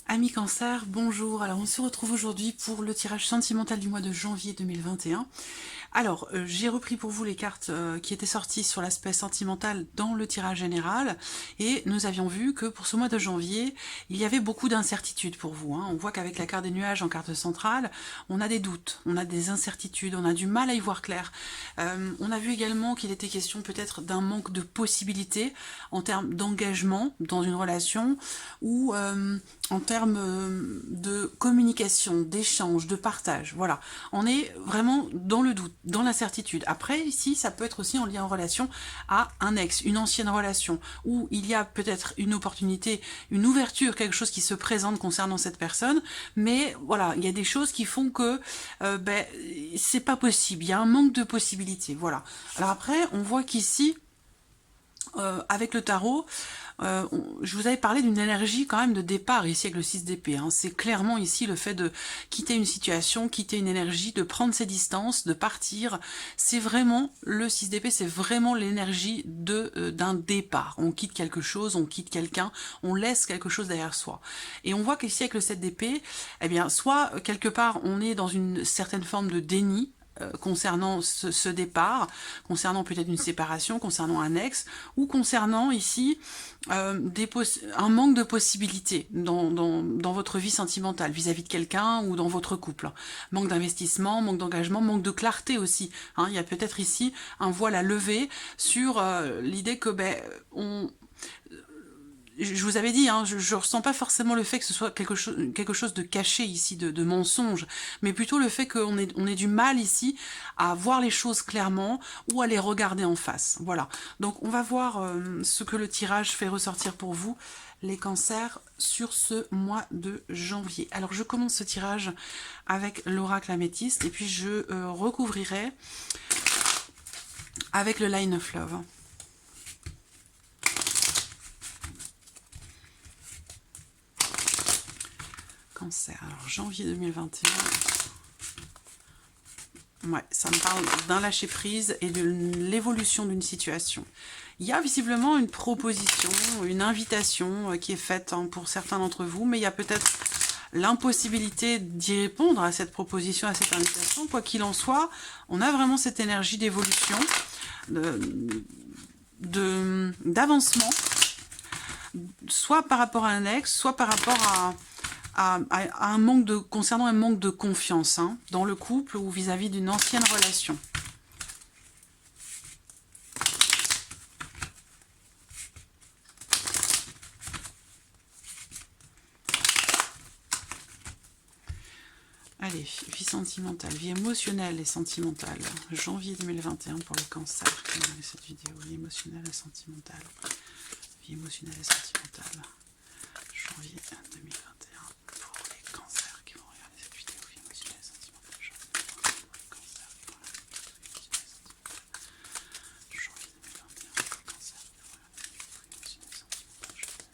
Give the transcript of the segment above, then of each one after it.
Amis Cancer, bonjour. Alors on se retrouve aujourd'hui pour le tirage sentimental du mois de janvier 2021. Alors j'ai repris pour vous les cartes qui étaient sorties sur l'aspect sentimental dans le tirage général et nous avions vu que pour ce mois de janvier il y avait beaucoup d'incertitudes pour vous. On voit qu'avec la carte des nuages en carte centrale, on a des doutes, on a des incertitudes, on a du mal à y voir clair. On a vu également qu'il était question peut-être d'un manque de possibilités en termes d'engagement dans une relation ou en termes de communication, d'échange, de partage. Voilà, on est vraiment dans le doute, dans l'incertitude. Après, ici, ça peut être aussi en lien en relation à un ex, une ancienne relation, où il y a peut-être une opportunité, une ouverture, quelque chose qui se présente concernant cette personne, mais voilà, il y a des choses qui font que c'est pas possible, il y a un manque de possibilités, voilà. Alors après, on voit qu'ici, avec le tarot, je vous avais parlé d'une énergie quand même de départ ici avec le 6 d'épée. C'est clairement ici le fait de quitter une situation, quitter une énergie, de prendre ses distances, de partir. C'est vraiment le 6 d'épée, c'est vraiment l'énergie d'un départ. On quitte quelque chose, on quitte quelqu'un, on laisse quelque chose derrière soi. Et on voit qu'ici avec le 7 d'épée, eh bien, soit quelque part on est dans une certaine forme de déni, concernant ce départ, concernant peut-être une séparation, concernant un ex, ou concernant ici un manque de possibilités dans votre vie sentimentale, vis-à-vis de quelqu'un ou dans votre couple. Manque d'investissement, manque d'engagement, manque de clarté aussi. Il y a peut-être ici un voile à lever sur l'idée que je vous avais dit, je ressens pas forcément le fait que ce soit quelque chose de caché ici, de mensonge, mais plutôt le fait qu'on ait du mal ici à voir les choses clairement ou à les regarder en face. Voilà. Donc on va voir ce que le tirage fait ressortir pour vous, les cancers, sur ce mois de janvier. Alors je commence ce tirage avec l'oracle améthyste et puis je recouvrirai avec le line of love. Cancer, alors janvier 2021. Ouais, ça me parle d'un lâcher prise et de l'évolution d'une situation. Il y a visiblement une proposition, une invitation qui est faite pour certains d'entre vous, mais il y a peut-être l'impossibilité d'y répondre à cette proposition, à cette invitation. Quoi qu'il en soit, on a vraiment cette énergie d'évolution, d'avancement, soit par rapport à un ex, soit par rapport à un manque concernant un manque de confiance dans le couple ou vis-à-vis d'une ancienne relation. Allez, vie sentimentale, vie émotionnelle et sentimentale. Janvier 2021 pour le cancer. Cette vidéo, vie émotionnelle et sentimentale. Vie émotionnelle et sentimentale. Janvier 2021 pour les cancers qui vont regarder cette vidéo. Vie émotionnelle et sentimentale. Janvier 2021 pour les cancers qui vont regarder cette vidéo. Janvier 2021 pour les cancers qui vont regarder cette vidéo. Vie émotionnelle et sentimentale.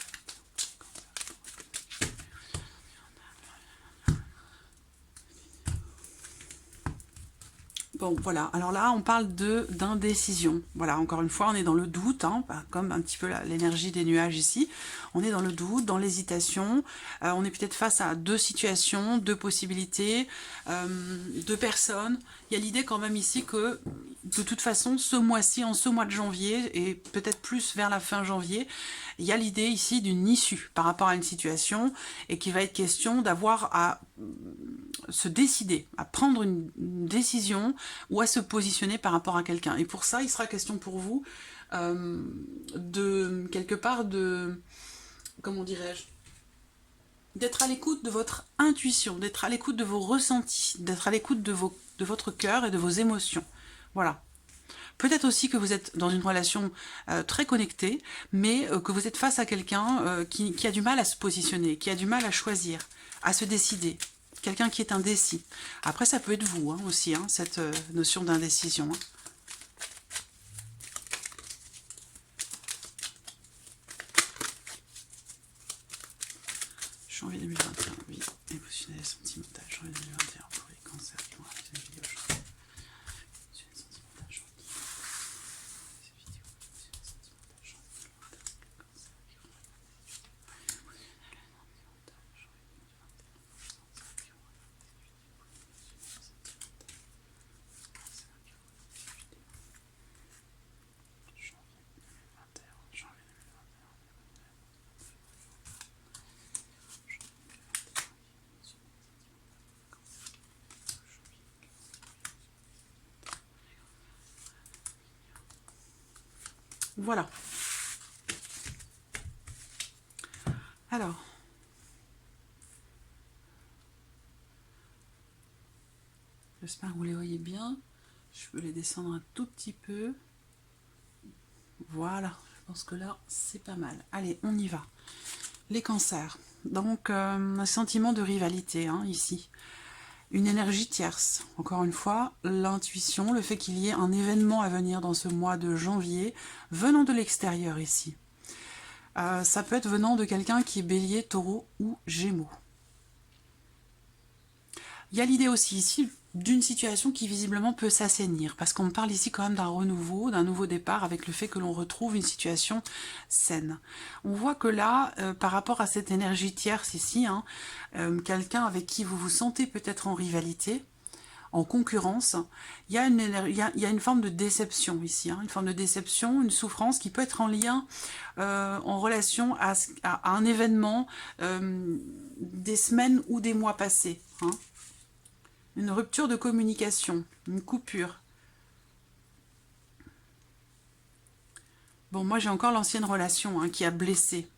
Bon, voilà. Alors là, on parle d'indécision. Voilà, encore une fois, on est dans le doute, comme un petit peu l'énergie des nuages ici. On est dans le doute, dans l'hésitation. On est peut-être face à deux situations, deux possibilités, deux personnes. Il y a l'idée quand même ici que, de toute façon, ce mois-ci, en ce mois de janvier, et peut-être plus vers la fin janvier, il y a l'idée ici d'une issue par rapport à une situation et qu'il va être question d'avoir à se décider, à prendre une décision ou à se positionner par rapport à quelqu'un. Et pour ça, il sera question pour vous de, quelque part, comment dirais-je, d'être à l'écoute de votre intuition, d'être à l'écoute de vos ressentis, d'être à l'écoute de votre cœur et de vos émotions. Voilà. Peut-être aussi que vous êtes dans une relation très connectée, mais que vous êtes face à quelqu'un qui a du mal à se positionner, qui a du mal à choisir, à se décider. Quelqu'un qui est indécis. Après, ça peut être vous aussi, cette notion d'indécision. Janvier 2021, oui, émotionnel et sentimental. Janvier 2021 pour les cancers qui vont réaliser une vidéo. Voilà. Alors, j'espère que vous les voyez bien. Je peux les descendre un tout petit peu. Voilà, je pense que là, c'est pas mal. Allez, on y va. Les cancers. Donc, un sentiment de rivalité, hein, ici. Une énergie tierce. Encore une fois, l'intuition, le fait qu'il y ait un événement à venir dans ce mois de janvier, venant de l'extérieur ici. Ça peut être venant de quelqu'un qui est bélier, taureau ou gémeaux. Il y a l'idée aussi ici d'une situation qui visiblement peut s'assainir, parce qu'on parle ici quand même d'un renouveau, d'un nouveau départ, avec le fait que l'on retrouve une situation saine. On voit que là, par rapport à cette énergie tierce ici, hein, quelqu'un avec qui vous vous sentez peut-être en rivalité, en concurrence, il y a une forme de déception ici, hein, une forme de déception, une souffrance qui peut être en lien, en relation à un événement des semaines ou des mois passés, hein. Une rupture de communication, une coupure. Bon, moi j'ai encore l'ancienne relation, hein, qui a blessé.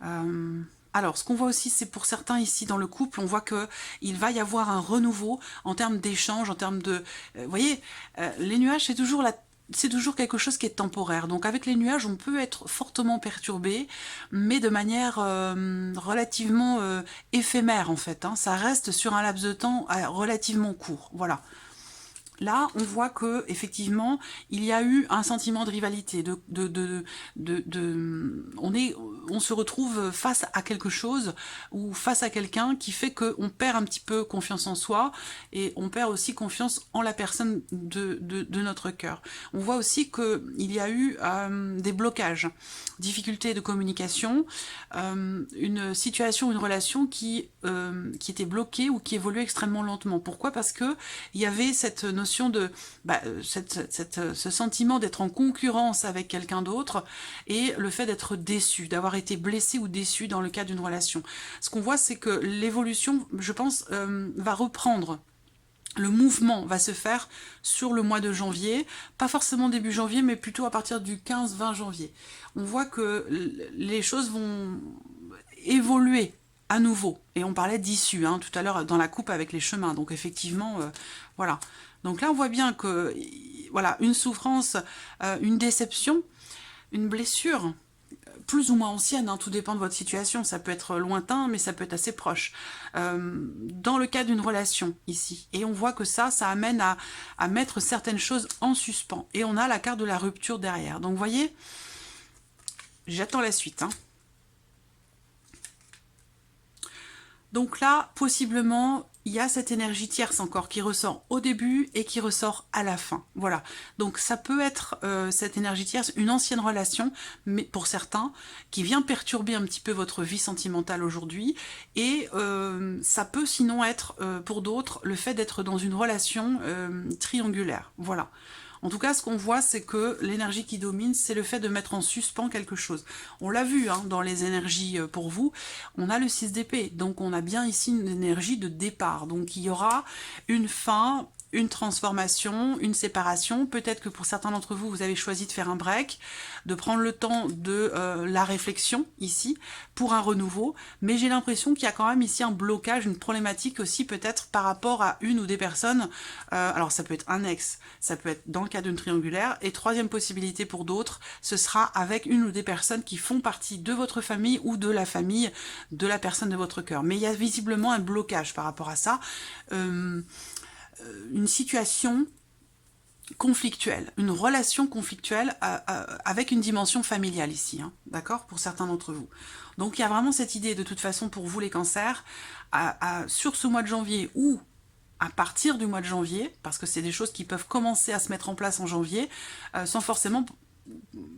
Alors, ce qu'on voit aussi, c'est pour certains ici dans le couple, on voit qu'il va y avoir un renouveau en termes d'échange, en termes de... vous voyez, les nuages, c'est toujours quelque chose qui est temporaire. Donc avec les nuages, on peut être fortement perturbé, mais de manière relativement éphémère en fait, hein. Ça reste sur un laps de temps relativement court. Voilà. Là, on voit que effectivement, il y a eu un sentiment de rivalité, on se retrouve face à quelque chose ou face à quelqu'un qui fait qu'on perd un petit peu confiance en soi et on perd aussi confiance en la personne de notre cœur. On voit aussi qu'il y a eu des blocages, difficultés de communication, une situation, une relation qui était bloquée ou qui évoluait extrêmement lentement. Pourquoi? Parce que il y avait cette notion de ce sentiment d'être en concurrence avec quelqu'un d'autre et le fait d'être déçu, d'avoir été blessé ou déçu dans le cadre d'une relation. Ce qu'on voit, c'est que l'évolution, je pense, va reprendre. Le mouvement va se faire sur le mois de janvier, pas forcément début janvier, mais plutôt à partir du 15-20 janvier. On voit que les choses vont évoluer à nouveau. Et on parlait d'issue, hein, tout à l'heure dans la coupe avec les chemins. Donc effectivement, voilà. Donc là, on voit bien que, voilà, une souffrance, une déception, une blessure, plus ou moins ancienne, hein, tout dépend de votre situation, ça peut être lointain, mais ça peut être assez proche, dans le cas d'une relation, ici. Et on voit que ça amène à mettre certaines choses en suspens. Et on a la carte de la rupture derrière. Donc, vous voyez, j'attends la suite, hein. Donc là, possiblement, il y a cette énergie tierce encore qui ressort au début et qui ressort à la fin. Voilà. Donc ça peut être cette énergie tierce, une ancienne relation, mais pour certains, qui vient perturber un petit peu votre vie sentimentale aujourd'hui. Et ça peut sinon être, pour d'autres, le fait d'être dans une relation triangulaire. Voilà. En tout cas, ce qu'on voit, c'est que l'énergie qui domine, c'est le fait de mettre en suspens quelque chose. On l'a vu, hein, dans les énergies pour vous, on a le 6 d'épée, donc on a bien ici une énergie de départ. Donc il y aura une fin, une transformation, une séparation. Peut-être que pour certains d'entre vous, vous avez choisi de faire un break, de prendre le temps de la réflexion ici pour un renouveau. Mais j'ai l'impression qu'il y a quand même ici un blocage, une problématique aussi peut-être par rapport à une ou des personnes. Alors ça peut être un ex, ça peut être dans le cas d'une triangulaire. Et troisième possibilité pour d'autres, ce sera avec une ou des personnes qui font partie de votre famille ou de la famille de la personne de votre cœur. Mais il y a visiblement un blocage par rapport à ça. Une situation conflictuelle, une relation conflictuelle avec une dimension familiale ici, hein, d'accord, pour certains d'entre vous. Donc il y a vraiment cette idée de toute façon pour vous les cancers, sur ce mois de janvier ou à partir du mois de janvier, parce que c'est des choses qui peuvent commencer à se mettre en place en janvier, sans forcément...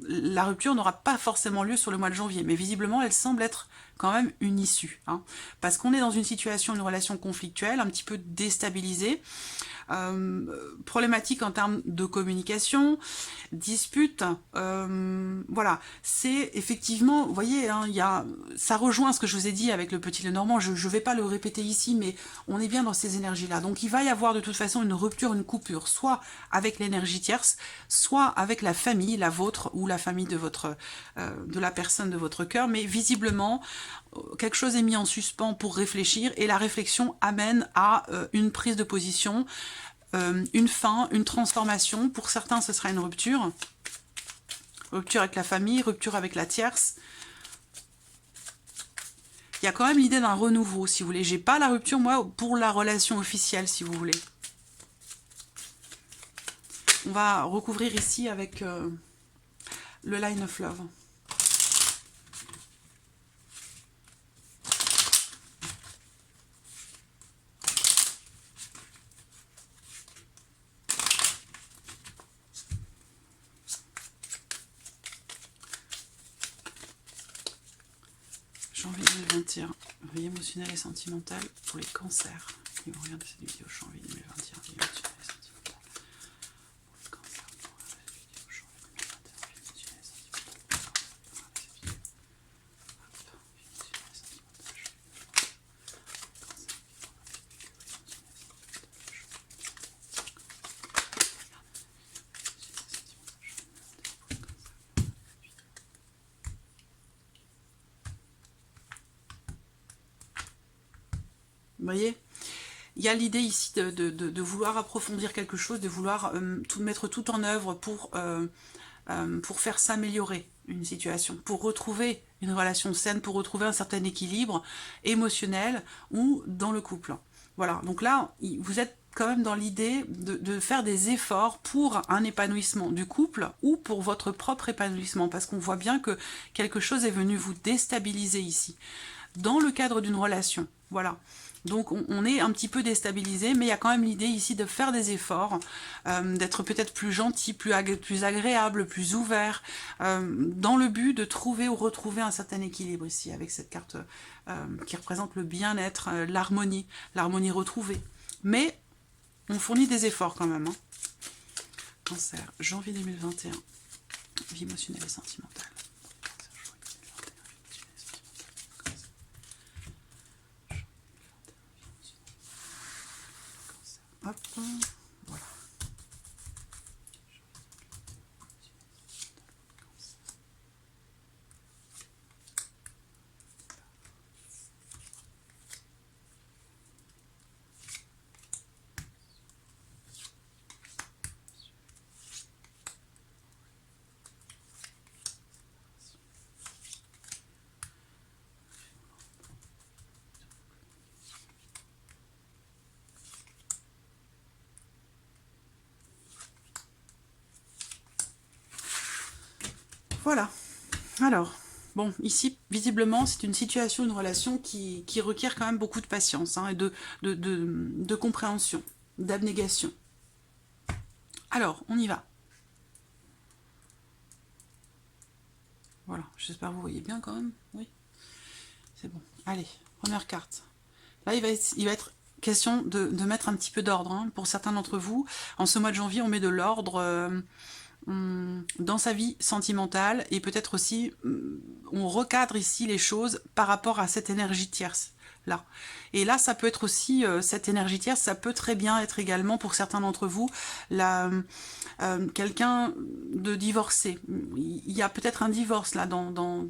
La rupture n'aura pas forcément lieu sur le mois de janvier, mais visiblement elle semble être quand même une issue, hein, parce qu'on est dans une situation, une relation conflictuelle, un petit peu déstabilisée, problématique en termes de communication, dispute, voilà, c'est effectivement, vous voyez, hein, ça rejoint ce que je vous ai dit avec le petit Lenormand, je ne vais pas le répéter ici, mais on est bien dans ces énergies-là. Donc il va y avoir de toute façon une rupture, une coupure, soit avec l'énergie tierce, soit avec la famille, la vôtre, ou la famille de de la personne de votre cœur, mais visiblement, quelque chose est mis en suspens pour réfléchir, et la réflexion amène à une prise de position, une fin, une transformation. Pour certains, ce sera une rupture. Rupture avec la famille, rupture avec la tierce. Il y a quand même l'idée d'un renouveau, si vous voulez. J'ai pas la rupture, moi, pour la relation officielle, si vous voulez. On va recouvrir ici avec le Line of Love. Janvier 2021, vie émotionnelle et sentimentale pour les cancers. Ils vont regarder cette vidéo janvier 2021, vie émotionnelle et sentimentale pour les cancers. Ils vont regarder cette vidéo janvier 2021, vie émotionnelle et sentimentale pour les cancers. Ils vont regarder cette vidéo. Hop, vie émotionnelle et sentimentale, vous voyez, il y a l'idée ici de vouloir approfondir quelque chose, de vouloir mettre tout en œuvre pour faire s'améliorer une situation, pour retrouver une relation saine, pour retrouver un certain équilibre émotionnel ou dans le couple. Voilà, donc là, vous êtes quand même dans l'idée de faire des efforts pour un épanouissement du couple ou pour votre propre épanouissement, parce qu'on voit bien que quelque chose est venu vous déstabiliser ici, dans le cadre d'une relation. Voilà. Donc on est un petit peu déstabilisé, mais il y a quand même l'idée ici de faire des efforts, d'être peut-être plus gentil, plus agréable, plus ouvert, dans le but de trouver ou retrouver un certain équilibre ici, avec cette carte qui représente le bien-être, l'harmonie retrouvée. Mais on fournit des efforts quand même. Hein. Cancer, janvier 2021, vie émotionnelle et sentimentale. Hop, voilà. Voilà. Alors, bon, ici, visiblement, c'est une situation, une relation qui requiert quand même beaucoup de patience hein, et de compréhension, d'abnégation. Alors, on y va. Voilà, j'espère que vous voyez bien quand même. Oui, c'est bon. Allez, première carte. Là, il va être question de mettre un petit peu d'ordre. Hein, pour certains d'entre vous, en ce mois de janvier, on met de l'ordre dans sa vie sentimentale et peut-être aussi on recadre ici les choses par rapport à cette énergie tierce là. Et là ça peut être aussi cette énergie tierce, ça peut très bien être également pour certains d'entre vous quelqu'un de divorcé. Il y a peut-être un divorce là dans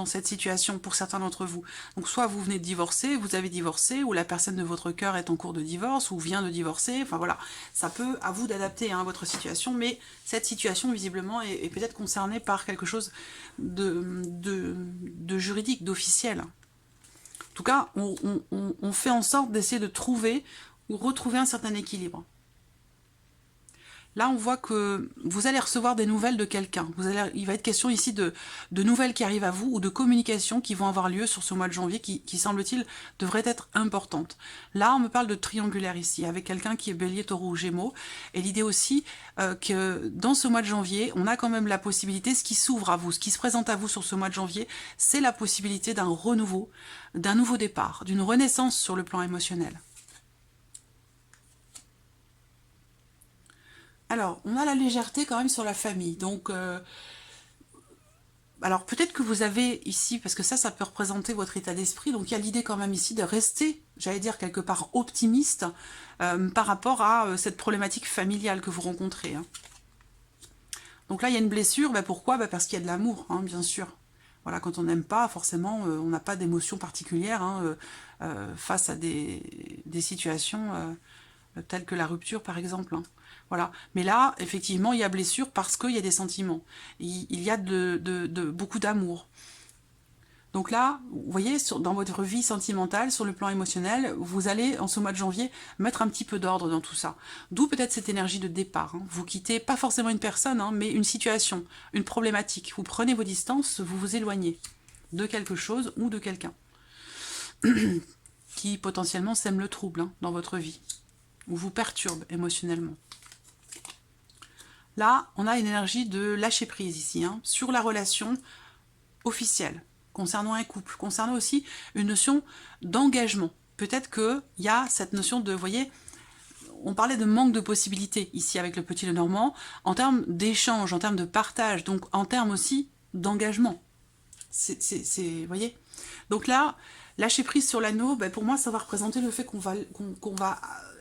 cette situation pour certains d'entre vous. Donc soit vous venez de divorcer, vous avez divorcé, ou la personne de votre cœur est en cours de divorce ou vient de divorcer, enfin voilà, ça peut à vous d'adapter hein, votre situation, mais cette situation visiblement est peut-être concernée par quelque chose de juridique, d'officiel. En tout cas, on fait en sorte d'essayer de trouver ou retrouver un certain équilibre. Là, on voit que vous allez recevoir des nouvelles de quelqu'un. Il va être question ici de nouvelles qui arrivent à vous ou de communications qui vont avoir lieu sur ce mois de janvier qui semble-t-il, devraient être importantes. Là, on me parle de triangulaire ici, avec quelqu'un qui est bélier, taureau ou gémeaux. Et l'idée aussi que dans ce mois de janvier, on a quand même la possibilité, ce qui s'ouvre à vous, ce qui se présente à vous sur ce mois de janvier, c'est la possibilité d'un renouveau, d'un nouveau départ, d'une renaissance sur le plan émotionnel. Alors, on a la légèreté quand même sur la famille. Donc, alors peut-être que vous avez ici, parce que ça peut représenter votre état d'esprit, donc il y a l'idée quand même ici de rester, j'allais dire quelque part optimiste par rapport à cette problématique familiale que vous rencontrez. Hein. Donc là, il y a une blessure, bah, pourquoi? Bah, parce qu'il y a de l'amour, hein, bien sûr. Voilà, quand on n'aime pas, forcément, on n'a pas d'émotion particulière hein, face à des situations telles que la rupture, par exemple. Hein. Voilà. Mais là, effectivement, il y a blessure parce qu'il y a des sentiments. Il y a beaucoup d'amour. Donc là, vous voyez, dans votre vie sentimentale, sur le plan émotionnel, vous allez, en ce mois de janvier, mettre un petit peu d'ordre dans tout ça. D'où peut-être cette énergie de départ. Hein. Vous quittez pas forcément une personne, hein, mais une situation, une problématique. Vous prenez vos distances, vous vous éloignez de quelque chose ou de quelqu'un qui potentiellement sème le trouble hein, dans votre vie ou vous perturbe émotionnellement. Là, on a une énergie de lâcher prise ici, hein, sur la relation officielle, concernant un couple, concernant aussi une notion d'engagement. Peut-être qu'il y a cette notion de, vous voyez, on parlait de manque de possibilités ici avec le petit Lenormand, en termes d'échange, en termes de partage, donc en termes aussi d'engagement. Vous voyez. Donc là, lâcher prise sur l'anneau, ben pour moi, ça va représenter le fait qu'on va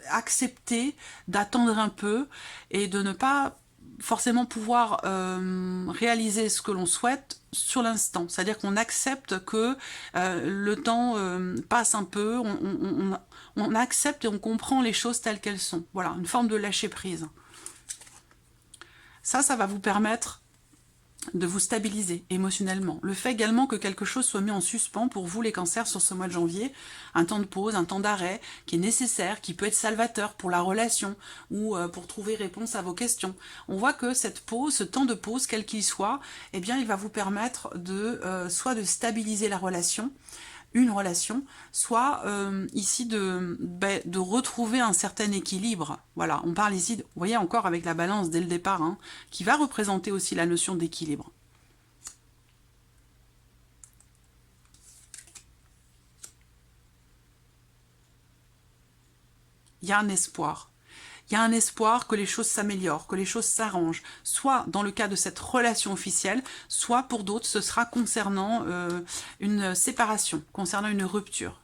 accepter d'attendre un peu et de ne pas forcément pouvoir réaliser ce que l'on souhaite sur l'instant. C'est-à-dire qu'on accepte que le temps passe un peu, on accepte et on comprend les choses telles qu'elles sont. Voilà, une forme de lâcher prise. Ça va vous permettre de vous stabiliser émotionnellement. Le fait également que quelque chose soit mis en suspens pour vous les cancers sur ce mois de janvier, un temps de pause, un temps d'arrêt qui est nécessaire, qui peut être salvateur pour la relation ou pour trouver réponse à vos questions. On voit que cette pause, ce temps de pause, quel qu'il soit, eh bien il va vous permettre de soit de stabiliser la relation, une relation, soit ici de retrouver un certain équilibre. Voilà, on parle ici, vous voyez encore avec la balance dès le départ, hein, qui va représenter aussi la notion d'équilibre. Il y a un espoir. Il y a un espoir que les choses s'améliorent, que les choses s'arrangent, soit dans le cas de cette relation officielle, soit pour d'autres, ce sera concernant une séparation, concernant une rupture,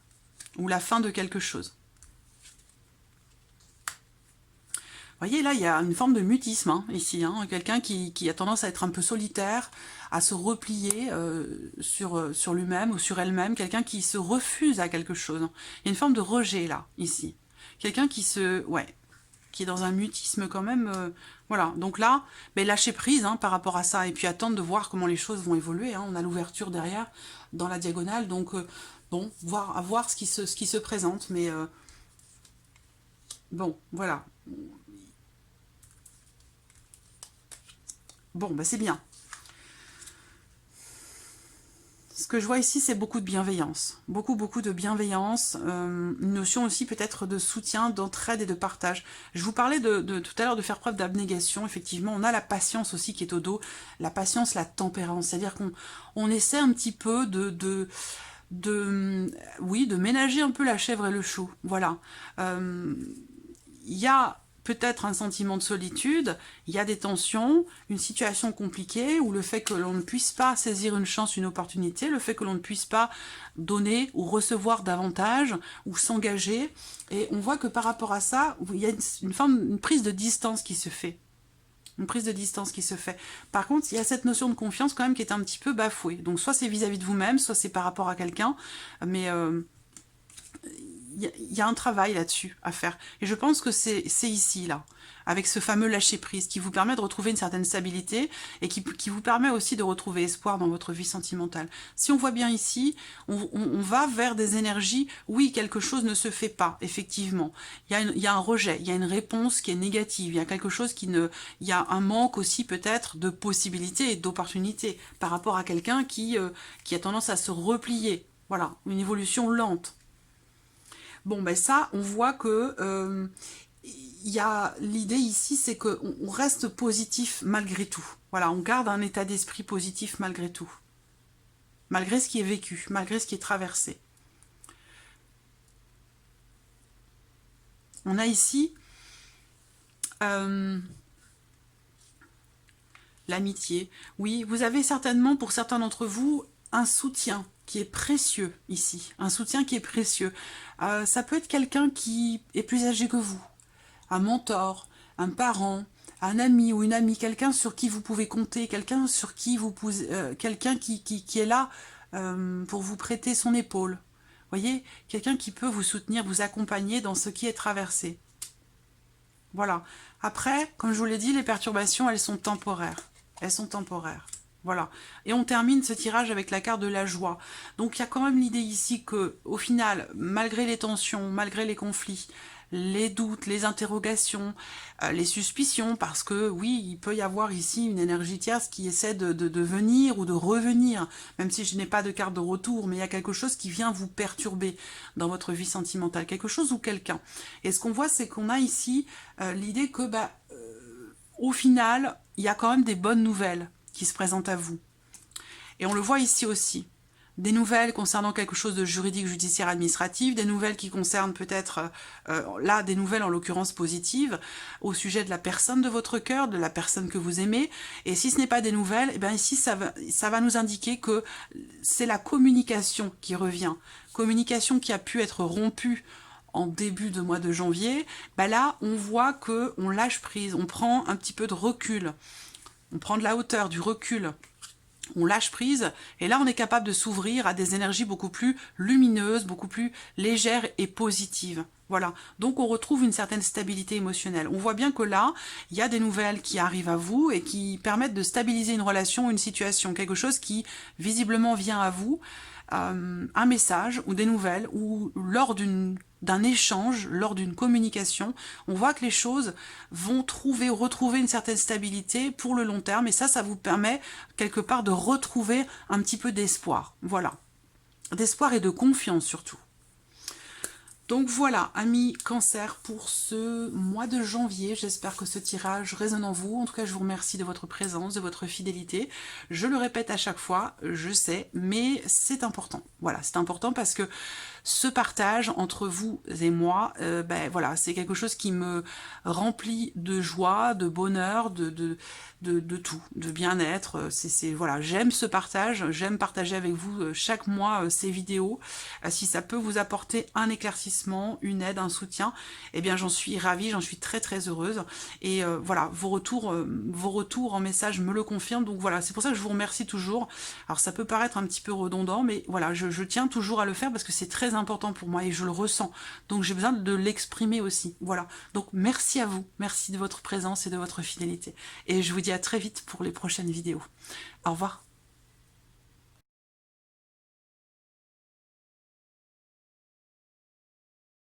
ou la fin de quelque chose. Vous voyez, là, il y a une forme de mutisme, hein, ici, hein, quelqu'un qui a tendance à être un peu solitaire, à se replier sur lui-même ou sur elle-même, quelqu'un qui se refuse à quelque chose. Il y a une forme de rejet, là, ici. Quelqu'un qui est dans un mutisme quand même, voilà. Donc là, lâcher prise hein, par rapport à ça, et puis attendre de voir comment les choses vont évoluer. Hein. On a l'ouverture derrière, dans la diagonale, donc bon, à voir ce qui se présente, mais bon, voilà. Bon, c'est bien. Ce que je vois ici, c'est beaucoup de bienveillance. Beaucoup de bienveillance. Une notion aussi peut-être de soutien, d'entraide et de partage. Je vous parlais tout à l'heure de faire preuve d'abnégation. Effectivement, on a la patience aussi qui est au dos. La patience, la tempérance. C'est-à-dire qu'on essaie un petit peu de ménager un peu la chèvre et le chou. Voilà. Il y a peut-être un sentiment de solitude, il y a des tensions, une situation compliquée, ou le fait que l'on ne puisse pas saisir une chance, une opportunité, le fait que l'on ne puisse pas donner ou recevoir davantage, ou s'engager. Et on voit que par rapport à ça, il y a une prise de distance qui se fait. Une prise de distance qui se fait. Par contre, il y a cette notion de confiance quand même qui est un petit peu bafouée. Donc soit c'est vis-à-vis de vous-même, soit c'est par rapport à quelqu'un, mais il y a un travail là-dessus à faire. Et je pense que c'est ici, là, avec ce fameux lâcher-prise, qui vous permet de retrouver une certaine stabilité et qui vous permet aussi de retrouver espoir dans votre vie sentimentale. Si on voit bien ici, on va vers des énergies, oui, quelque chose ne se fait pas, effectivement. Il y a un rejet, il y a une réponse qui est négative, il y a quelque chose il y a un manque aussi peut-être de possibilités et d'opportunités par rapport à quelqu'un qui a tendance à se replier. Voilà, une évolution lente. Bon, ça, on voit que il y a l'idée ici, c'est qu'on reste positif malgré tout. Voilà, on garde un état d'esprit positif malgré tout. Malgré ce qui est vécu, malgré ce qui est traversé. On a ici l'amitié. Oui, vous avez certainement, pour certains d'entre vous, un soutien qui est précieux ici, un soutien qui est précieux. Ça peut être quelqu'un qui est plus âgé que vous, un mentor, un parent, un ami ou une amie, quelqu'un sur qui vous pouvez compter, quelqu'un sur qui vous quelqu'un qui est là pour vous prêter son épaule. Voyez, quelqu'un qui peut vous soutenir, vous accompagner dans ce qui est traversé. Voilà. Après, comme je vous l'ai dit, les perturbations, elles sont temporaires. Elles sont temporaires. Voilà. Et on termine ce tirage avec la carte de la joie. Donc il y a quand même l'idée ici que, au final, malgré les tensions, malgré les conflits, les doutes, les interrogations, les suspicions, parce que oui, il peut y avoir ici une énergie tierce qui essaie de venir ou de revenir, même si je n'ai pas de carte de retour, mais il y a quelque chose qui vient vous perturber dans votre vie sentimentale, quelque chose ou quelqu'un. Et ce qu'on voit, c'est qu'on a ici l'idée que, au final, il y a quand même des bonnes nouvelles qui se présentent à vous. Et on le voit ici aussi. Des nouvelles concernant quelque chose de juridique, judiciaire, administratif, des nouvelles qui concernent peut-être, là, des nouvelles en l'occurrence positives, au sujet de la personne de votre cœur, de la personne que vous aimez. Et si ce n'est pas des nouvelles, eh bien ici, ça va nous indiquer que c'est la communication qui revient. Communication qui a pu être rompue en début de mois de janvier. Là, on voit qu'on lâche prise, on prend un petit peu de recul. On prend de la hauteur, du recul. On lâche prise, et là on est capable de s'ouvrir à des énergies beaucoup plus lumineuses, beaucoup plus légères et positives. Voilà, donc on retrouve une certaine stabilité émotionnelle. On voit bien que là, il y a des nouvelles qui arrivent à vous et qui permettent de stabiliser une relation, une situation, quelque chose qui visiblement vient à vous, un message ou des nouvelles, ou lors d'un échange, lors d'une communication, on voit que les choses vont retrouver une certaine stabilité pour le long terme, et ça vous permet quelque part de retrouver un petit peu d'espoir. Voilà, d'espoir et de confiance surtout. Donc voilà, amis Cancer, pour ce mois de janvier, j'espère que ce tirage résonne en vous. En tout cas, je vous remercie de votre présence, de votre fidélité. Je le répète à chaque fois, je sais, mais c'est important. Voilà, c'est important parce que ce partage entre vous et moi, voilà, c'est quelque chose qui me remplit de joie, de bonheur, de tout, de bien-être. Voilà, j'aime ce partage, j'aime partager avec vous chaque mois ces vidéos. Si ça peut vous apporter un éclaircissement, une aide, un soutien, eh bien j'en suis ravie, j'en suis très très heureuse. Et voilà, vos retours en message me le confirment. Donc voilà, c'est pour ça que je vous remercie toujours. Alors ça peut paraître un petit peu redondant, mais voilà, je tiens toujours à le faire parce que c'est très important pour moi et je le ressens. Donc j'ai besoin de l'exprimer aussi. Voilà. Donc merci à vous. Merci de votre présence et de votre fidélité. Et je vous dis à très vite pour les prochaines vidéos. Au revoir.